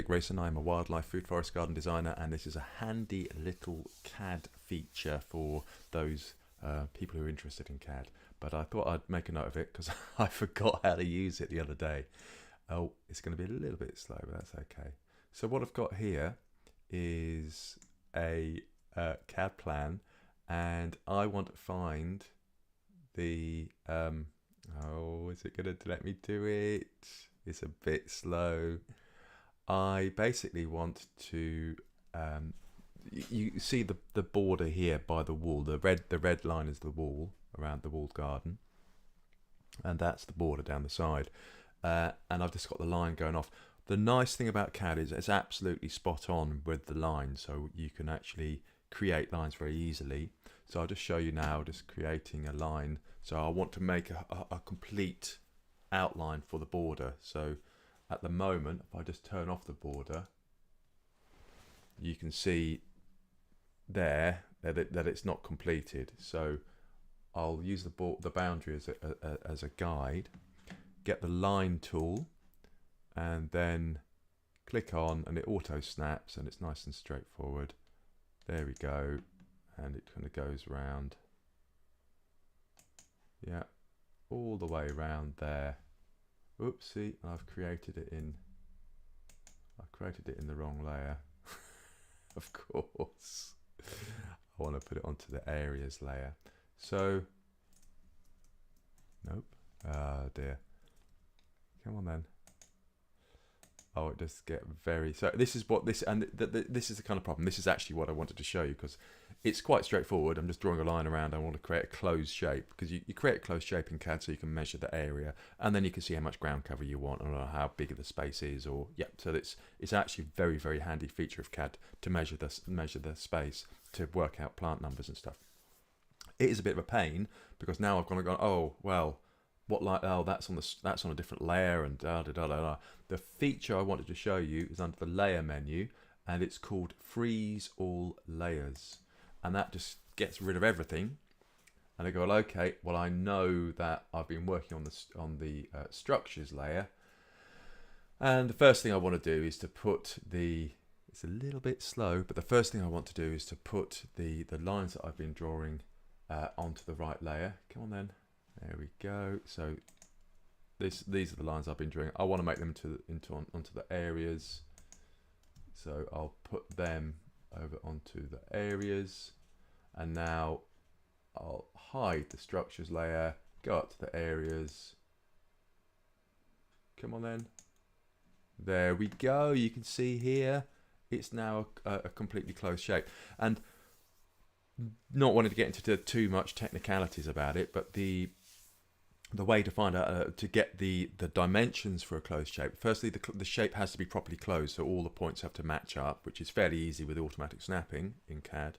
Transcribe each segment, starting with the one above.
Grayson. I'm a wildlife food forest garden designer, and this is a handy little CAD feature for those people who are interested in CAD. But I thought I'd make a note of it because I forgot how to use it the other day. Oh, it's going to be a little bit slow, but that's okay. So what I've got here is a CAD plan, and I want to find the oh, is it going to let me do it? It's a bit slow. I basically want to you see the border here by the wall. The red line is the wall around the walled garden, and that's the border down the side. And I've just got the line going off. The nice thing about CAD is it's absolutely spot on with the line, so you can actually create lines very easily. So I'll just show you now, just creating a line. So I want to make a complete outline for the border. So at the moment, if I just turn off the border, you can see there that it's not completed. So I'll use the boundary as a guide, get the line tool, and then click on, and it auto snaps, and it's nice and straightforward. There we go, and it kind of goes around, yeah, all the way around there. Oopsie, I've created it in the wrong layer. Of course. I want to put it onto the areas layer. So, nope. Oh dear. Come on then. Oh, it does get very... So this is what this... And this is the kind of problem. This is actually what I wanted to show you, because it's quite straightforward. I'm just drawing a line around. I want to create a closed shape, because you create a closed shape in CAD so you can measure the area, and then you can see how much ground cover you want, or how big the space is, or... Yeah, so it's actually a very, very handy feature of CAD to measure the space, to work out plant numbers and stuff. It is a bit of a pain, because now I've gone, oh, well... What, like, oh, that's on a different layer, and da da da da. The feature I wanted to show you is under the layer menu, and it's called Freeze All Layers, and that just gets rid of everything. And I go, well, okay, well, I know that I've been working on the structures layer, and the first thing I want to do is to put it's a little bit slow, but the first thing I want to do is to put the lines that I've been drawing onto the right layer. Come on then. There we go. So these are the lines I've been drawing. I want to make them onto the areas. So I'll put them over onto the areas. And now I'll hide the structures layer, go up to the areas. Come on then. There we go. You can see here, it's now a completely closed shape. And not wanting to get into too much technicalities about it, but the way to find out to get the dimensions for a closed shape, firstly the shape has to be properly closed, so all the points have to match up, which is fairly easy with automatic snapping in CAD.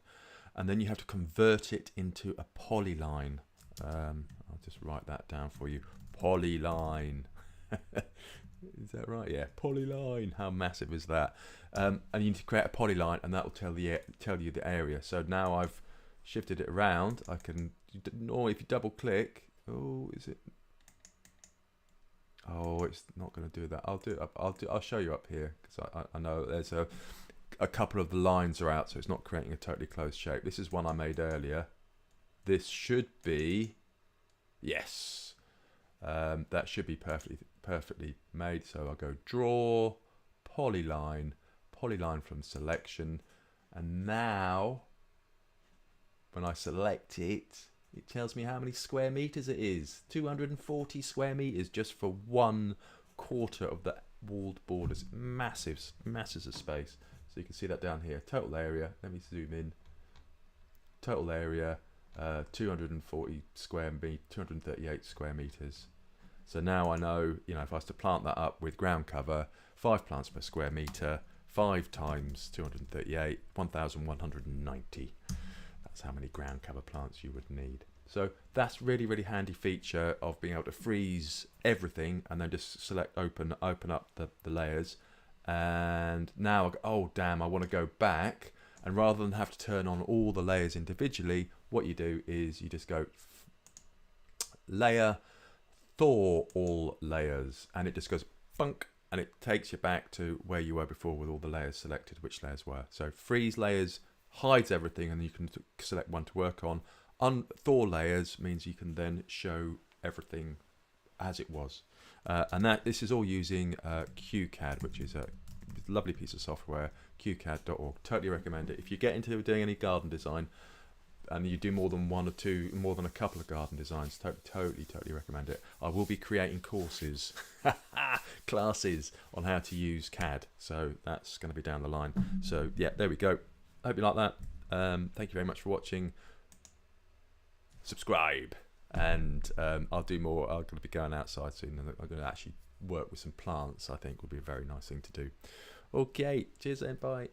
And then you have to convert it into a polyline. I'll just write that down for you. Polyline. Is that right? Yeah, polyline. How massive is that? And you need to create a polyline, and that will tell you the area. So now I've shifted it around. I can, or if you double click, oh, is it? Oh, it's not going to do that. I'll show you up here, because I know there's a couple of the lines are out, so it's not creating a totally closed shape. This is one I made earlier. This should be, yes, that should be perfectly made. So I'll go draw, polyline from selection, and now when I select it, it tells me how many square meters it is. 240 square meters just for 1/4 of the walled borders. Masses of space. So you can see that down here. Total area, let me zoom in. Total area, 240 square meters, 238 square meters. So now I know, if I was to plant that up with ground cover, 5 plants per square meter, 5 times 238, 1,190. That's how many ground cover plants you would need. So that's really, really handy feature of being able to freeze everything and then just select open up the layers. And now, oh damn, I want to go back, and rather than have to turn on all the layers individually, what you do is you just go layer, Thaw All Layers, and it just goes bunk, and it takes you back to where you were before with all the layers selected, which layers were. So freeze layers hides everything and you can select one to work on. Thaw layers means you can then show everything as it was. And this is all using QCAD, which is a lovely piece of software, QCAD.org. Totally recommend it. If you get into doing any garden design and you do more than one or two, more than a couple of garden designs, totally recommend it. I will be creating courses, classes on how to use CAD. So that's going to be down the line. So yeah, there we go. I hope you like that. Thank you very much for watching. Subscribe, and I'll do more. I'm going to be going outside soon, and I'm going to actually work with some plants. I think would be a very nice thing to do. Okay, cheers and bye.